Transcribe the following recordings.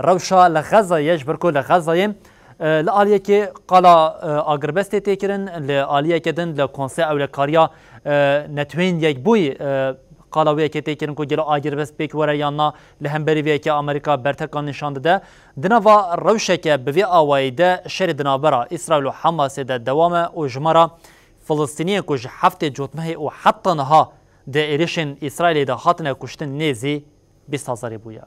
روشا لغزة يجبركو لغزة لآلية كي قالا آغربستي تيكرن لآلية كدن لكونسي أو لكاريا نتوين يكبوي قالا ويكي تيكرن كو جلو آغربست بيك وريانا لهمبري ويكي أمريكا برتكان نشاند ده دنوا روشا كي بوي آواي ده شر دنابرا إسرائيل و حماس ده دوامه و جمرا فلسطينية كو جحفت جوتمه و حتى نها ده إيريشن إسرائيل ده خاطنه كشتن نيزي بيستازاري بويا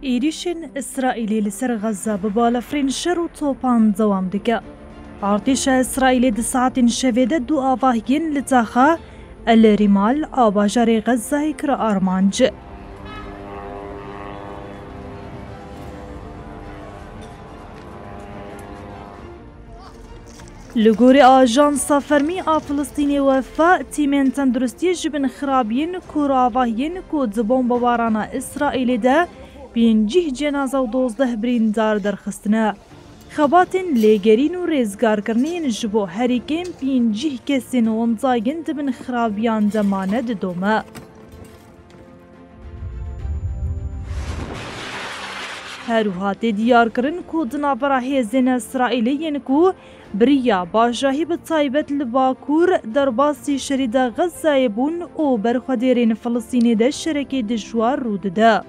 إيريشن إسرائيلي لسر غزة ببالفرين شر و طوبان دوام دكا ارتش إسرائيلي دساعت شفيدة دو آواهين لتاخا الرمال آباجار غزة يكرا أرمانج لغوري آجانسا فرمي فلسطيني وفاء تيمين تندرستي جبن خرابين كوراواهين كو دبون بوارانا إسرائيلي ده بينجيه جنازة و 12 بريندار درخستنا خباتن ليگرين و رزگار کرنين جبو هريكين بينجيه كسين وانزاگن دبن خرابيان دمانه دوما هروهات ديار کرن كو دنابرا هيزين اسرائيليين كو بريا باجاهي بطايبت لباكور درباسي شريدا غزة يبون او برخديرين فلسطيني ده شركي دجوار رود ده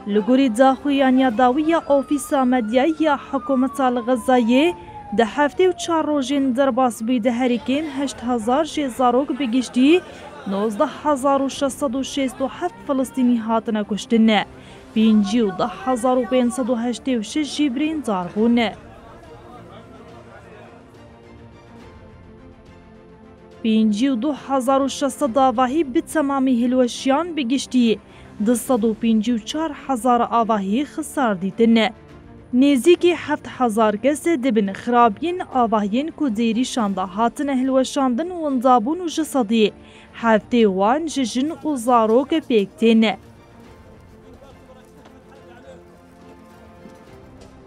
لغوري داخويان يداوية اوفيسا مديايا حكومة الغزاية ده هفته و 4 روجين درباس بيده هريكين 8000 جزاروك بگشتي 19667 فلسطيني هاتنا كشتن 15586 جبرين داربون 52600 آواهی به تمامی هلوشیان بگشتی 254,000 آواهی خسار دیدن نزدیکی 7000 کس دبن خرابین آواهین کو دیریشان ده هاتن هلوشاندن و انزابون و جسدی هفته وان ججن و زاروک پیکتین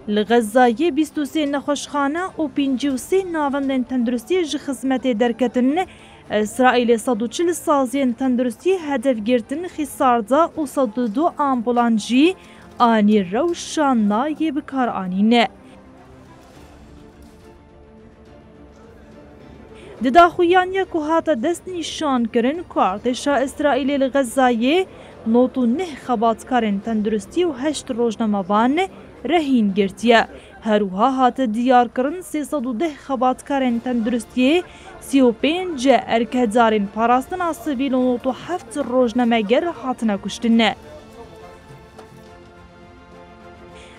لغزایه 23 نخوشخانه و 53 ناوندن تندرستی ج خدمت درکتن اسرائیل 140 سازین تندرستی هدف گرتن خساردا و 102 آمبولانجی آنی روشان نایه بکار آنینه دداخویان یکو هاتا دست نشان کرن کارتشا اسرائیل لغزایه نوتو نه خبات کارن تندرستی و 8 روزنامه‌وان رهین گرتیه هروها هات دیار کرن 310 خباتکارن تندرستی 35 ارکهدارین پاراستنا سیویل و 7 روزنامه‌گر هاتنه کشتنه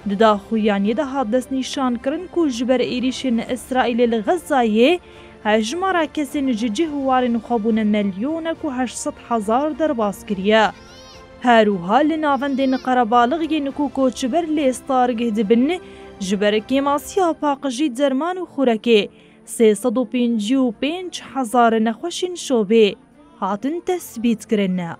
دداخویان یده هات دست نشان کرن کو جبر ایریشن اسرائیل لغزایه هجمارا کسین ججه وارن خابون 1,800,000 درباس کریه هروها لناوندن قربالغ ینکو کوچبر لیستارگه دبن جبر کیماسیا پاقجی درمان و خورکه 355,000 نخوشین شوبه هاتن تثبیت کرنه